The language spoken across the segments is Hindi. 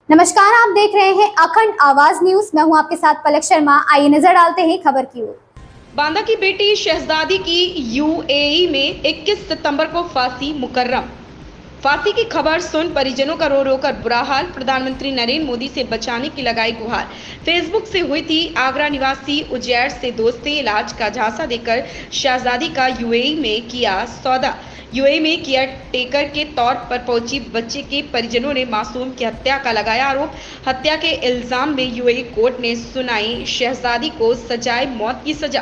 नमस्कार, आप देख रहे हैं अखंड आवाज न्यूज। मैं हूं आपके साथ पलक शर्मा। आइए नजर डालते हैं खबर की ओर। बांदा की बेटी शहजादी की यूएई में 21 सितंबर को फांसी मुकर्रम। फांसी की खबर सुन परिजनों का रो रो कर बुरा हाल। प्रधानमंत्री नरेंद्र मोदी से बचाने की लगाई गुहार। फेसबुक से हुई थी आगरा निवासी उजैर से दोस्त से इलाज का झांसा देकर शहजादी का यूएई में किया सौदा। यूएई में केयर टेकर के तौर पर पहुंची बच्चे के परिजनों ने मासूम की हत्या का लगाया आरोप। हत्या के इल्जाम में यूएई कोर्ट ने सुनाई शहजादी को सजाए मौत की सजा।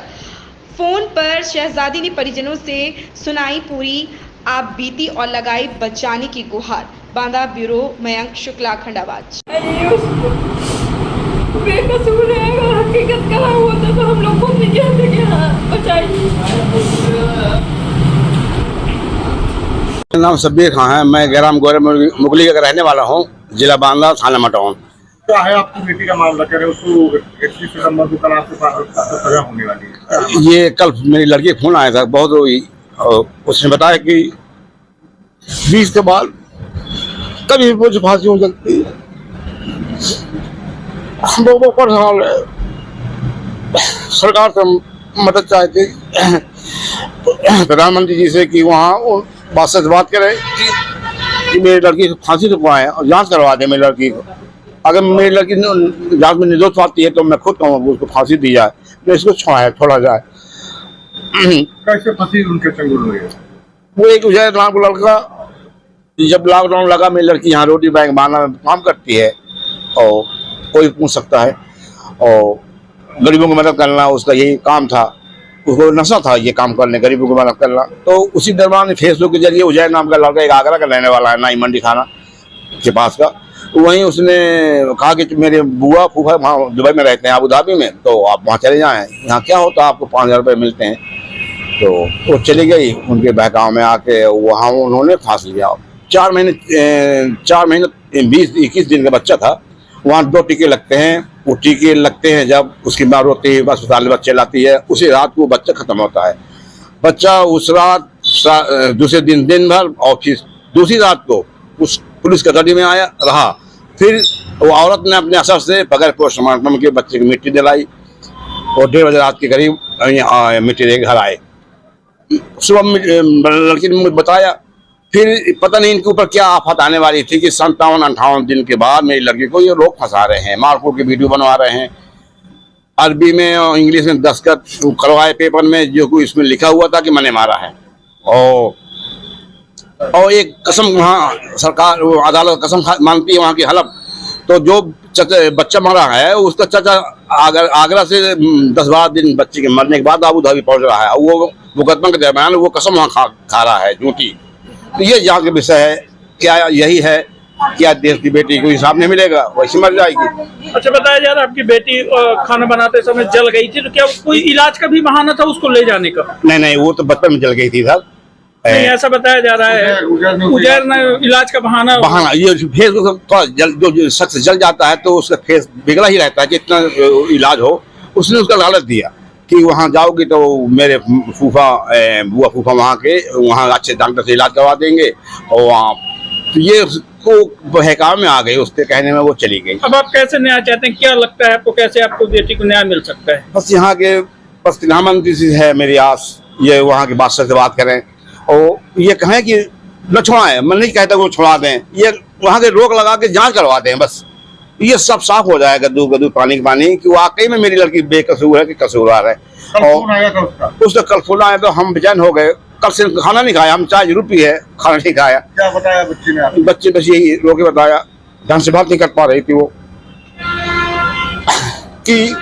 फोन पर शहजादी ने परिजनों से सुनाई पूरी आप बीती और लगाई बचाने की गुहार। बांदा ब्यूरो मयंक शुक्ला, अखंड आवाज। बेकसूर है, अगर हकीकत करा होता तो हम लोग को भी कहते कि हाँ बचाइए। मेरा नाम शब्बीर खान है। मैं गैराम गोरे मुगली का रहने वाला हूँ, जिला बांदा, थाना मटाउन। क्या है आपकी बेटी का मामला? कह रहे उसको 21 सितंबर को कल आपको सजा होने वाली है। ये कल मेरी लड़की का फोन आया था, बहुत रोई और उसने बताया कि 20 के बाद कभी भी मुझे फांसी हो सकती है। हम लोगों को परेशान है, सरकार से मदद चाहते प्रधानमंत्री जी से कि वहाँ बात से बात करें कि मेरी लड़की को फांसी रुकवाएं और जांच करवा दें मेरी लड़की को। अगर मेरी लड़की जांच में निर्दोष पाती है तो मैं खुद कहूँगा उसको फांसी दी जाए, तो इसको छोड़ा जाए। कैसे फंसी उनके चंगुल हुए? वो एक उजैर नाम का लड़का, जब लॉकडाउन लगा मेरी लड़की यहाँ रोटी बैंक बांधा में काम करती है और कोई पूछ सकता है, और गरीबों की मदद करना उसका यही काम था। उसको नशा था ये काम करने, गरीबों की मदद करना। तो उसी दरमियान फेसबुक के जरिए उजैर नाम का लड़का, एक आगरा का रहने वाला है, नाई मंडी थाना के पास का, वहीं उसने कहा कि मेरे बुआ फूफा वहाँ दुबई में रहते हैं, अबू धाबी में, तो आप वहाँ चले जाएं, यहाँ क्या होता है आपको 5,000 रुपये मिलते हैं। तो वो चली गई उनके बहकाव में आके, वहाँ उन्होंने फांस लिया। 4 महीने 20-21 दिन का बच्चा था। वहाँ 2 टीके लगते हैं, वो टीके लगते हैं जब उसकी माँ रोती है, अस्पताल बच्चे लाती है, उसी रात को बच्चा खत्म होता है। बच्चा उस रात दूसरे दिन भर और फिर दूसरी रात को उस पुलिस कस्टडी में आया रहा। फिर वो औरत ने अपने असर से बगैर पोस्टमार्टम के बच्चे की मिट्टी दिलाई और 1:30 बजे रात के करीब मिट्टी दे घर आए। सुबह लड़की ने मुझे बताया, फिर पता नहीं इनके ऊपर क्या आफत आने वाली थी कि 57-58 दिन के बाद मेरी लड़की को ये लोग फंसा रहे हैं, मारकूट के वीडियो बनवा रहे हैं, अरबी में और इंग्लिश में दस्तखत करवाए पेपर में, जो कोई इसमें लिखा हुआ था कि मैंने मारा है। और एक कसम वहाँ सरकार अदालत कसम मानती है वहाँ की हलफ। तो जो बच्चा मरा है उसका चाचा आगरा से 10-12 दिन बच्चे के मरने के बाद अबू धाबी पहुँच रहा है। वो मुकदमा के दरमियान वो कसम वहाँ खा रहा है झूठी। तो ये यहाँ के विषय है, क्या यही है क्या देश की बेटी को हिसाब नहीं मिलेगा, वैसे मर जाएगी। अच्छा, बताया जा रहा है आपकी बेटी खाना बनाते समय जल गई थी, तो क्या कोई इलाज का भी बहाना था उसको ले जाने का? नहीं, वो तो बचपन में जल गई थी सर। नहीं, ऐसा बताया जा रहा है उजैर ने इलाज का बहाना ये फेस थोड़ा जो शख्स जल जाता है तो उसका फेस बिगड़ा ही रहता है, जितना इलाज हो। उसने उसका लालच दिया कि वहाँ जाओगी तो मेरे बुआ फूफा वहाँ अच्छे डॉक्टर से इलाज करवा देंगे, और वहाँ तो ये उसको बहकाव में आ गई, उसके कहने में वो चली गई। अब आप कैसे न्याय चाहते हैं? क्या लगता है आपको, कैसे आपको बेटी को न्याय मिल सकता है? बस यहाँ के प्रधानमंत्री से है मेरी आस, ये वहाँ के बादशाह से बात करें और ये कहें कि न छुड़ाएं। मैं नहीं कहता वो छुड़ा दें, ये वहाँ के रोक लगा के जांच करवा दें, बस ये सब साफ हो जाएगा दूध पानी कि वाकई में मेरी लड़की बेकसूर है कि कसूरवार है। और उसका कल फोन आया तो हम बेचैन हो गए। कल से खाना नहीं खाया, हम चाय जरूर पी है, खाना नहीं खाया। क्या बताया बच्ची ने? बच्चे बस यही रोके बताया, ढंग से बात नहीं कर पा रही थी वो, कि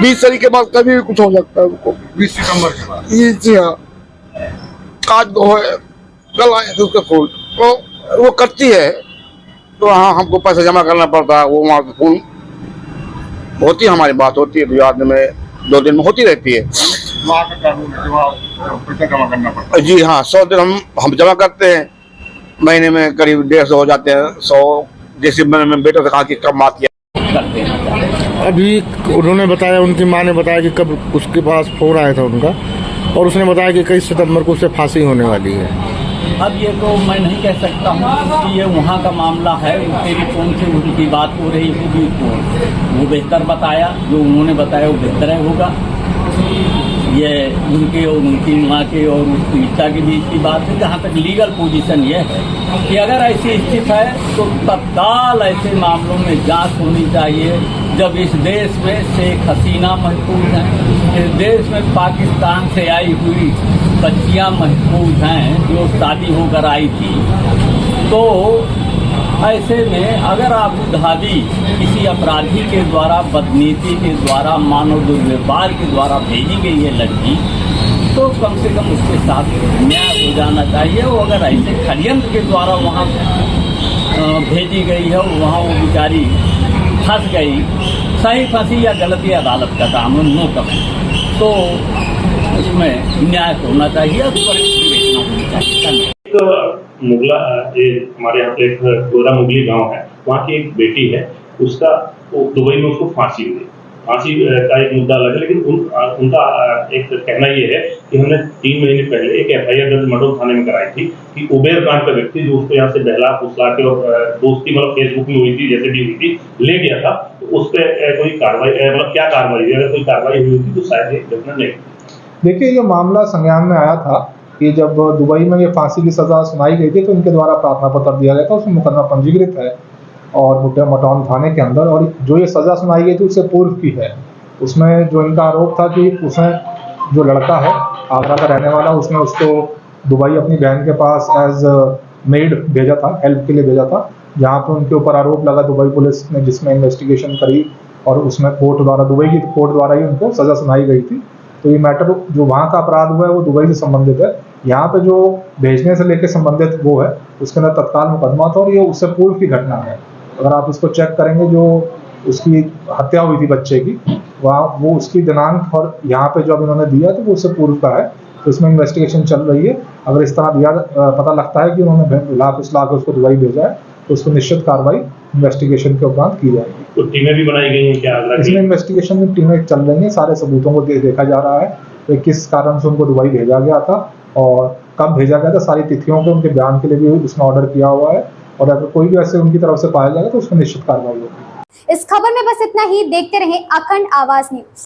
20 तारीख के बाद कभी भी कुछ हो सकता है उनको। 20 सितंबर के बाद? जी हाँ, आज कल आया था उसका फोन, तो वो करती है तो हाँ हमको पैसा जमा करना पड़ता है। वो वहाँ फोन होती है, हमारी बात होती है, 2 दिन में 2 दिन में होती रहती है। वहाँ का कानून है, पैसा जमा करना पड़ता है। जी हाँ, 100 दिन हम जमा करते हैं, महीने में करीब 150 हो जाते हैं। 100 जैसे मैंने बेटे से कहा कि कब मात किया करते हैं। अभी उन्होंने बताया, उनकी माँ ने बताया कि कब उसके पास फोन आया था उनका, और उसने बताया कि 21 सितंबर को उससे फांसी होने वाली है। अब ये तो मैं नहीं कह सकता हूँ कि ये वहाँ का मामला है। टेलीफोन से उनकी बात हो रही होगी तो वो बेहतर बताया, जो उन्होंने बताया वो बेहतर है होगा। ये उनके और उनकी माँ के और उस पीड़िता के बीच की बात है। जहाँ तक लीगल पोजीशन ये है कि अगर ऐसी स्थिति है तो तत्काल ऐसे मामलों में जांच होनी चाहिए। जब इस देश में शेख हसीना महफूज हैं, इस देश में पाकिस्तान से आई हुई बच्चियाँ महफूज हैं जो शादी होकर आई थी, तो ऐसे में अगर आबू धाबी किसी अपराधी के द्वारा, बदनीति के द्वारा, मानव दुर्व्यवहार के द्वारा भेजी गई है लड़की, तो कम से कम उसके साथ न्याय हो जाना चाहिए। वो अगर ऐसे षड्यंत्र के द्वारा वहाँ भेजी गई है, वहाँ वो बेचारी फंस गई, सही फंसी या गलती अदालत का काम है, नो कमेंट, तो उसमें न्याय होना चाहिए और विवेचना होनी चाहिए। मुगला, ये हमारे यहाँ पे एक गोरा मुगली गांव है, वहाँ की एक बेटी है, उसका दुबई में उसको फांसी हुई। फांसी का एक मुद्दा अलग है, लेकिन उनका एक कहना ये है कि हमने 3 महीने पहले एक FIR दर्ज मडोल थाने में कराई थी कि उबेर कांड का व्यक्ति जो उसको यहाँ से बहला फुसला के और दोस्ती मतलब फेसबुक में हुई थी, जैसे भी हुई थी, ले गया था, तो उस पर कोई कार्रवाई, मतलब क्या कार्रवाई हुई, अगर कोई कार्रवाई हुई थी तो शायद ये घटना नहीं। देखिए, ये मामला संज्ञान में आया था कि जब दुबई में ये फांसी की सज़ा सुनाई गई थी तो इनके द्वारा प्रार्थना पत्र दिया गया था, उसमें मुकदमा पंजीकृत है और मटौन थाने के अंदर, और जो ये सज़ा सुनाई गई थी उससे पूर्व की है। उसमें जो इनका आरोप था कि उसने, जो लड़का है आगरा का रहने वाला, उसने उसको दुबई अपनी बहन के पास एज मेड भेजा था, हेल्प के लिए भेजा था, जहाँ पर उनके ऊपर आरोप लगा दुबई पुलिस ने, जिसमें इन्वेस्टिगेशन करी और उसमें कोर्ट द्वारा, दुबई की कोर्ट द्वारा ही उनको सज़ा सुनाई गई थी। तो ये मैटर जो वहाँ का अपराध हुआ है वो दुबई से संबंधित है। यहाँ पे जो भेजने से लेकर संबंधित वो है, उसके अंदर तत्काल मुकदमा था और ये उससे पूर्व की घटना है। अगर आप इसको चेक करेंगे, जो उसकी हत्या हुई थी बच्चे की, वहाँ वो उसकी दिनांक और यहाँ पे जो अब इन्होंने दिया तो वो उससे पूर्व का है। तो इसमें इन्वेस्टिगेशन चल रही है। अगर इस तरह दिया पता लगता है कि उन्होंने ला के उसको दुबई भेजा है तो उसको निश्चित कार्रवाई इन्वेस्टिगेशन के उपरांत की जाएगी। तो टीमें भी बनाई गई हैं क्या? इसमें इन्वेस्टिगेशन में टीमें चल रही हैं, सारे सबूतों को देखा जा रहा है कि किस कारण से उनको दुबई भेजा गया था और कब भेजा गया था, सारी तिथियों के उनके बयान के लिए भी उसमें ऑर्डर किया हुआ है, और अगर कोई भी ऐसे उनकी तरफ से पाया जाएगा तो उसमें निश्चित कार्रवाई होगी। इस खबर में बस इतना ही। देखते रहें अखंड आवाज न्यूज।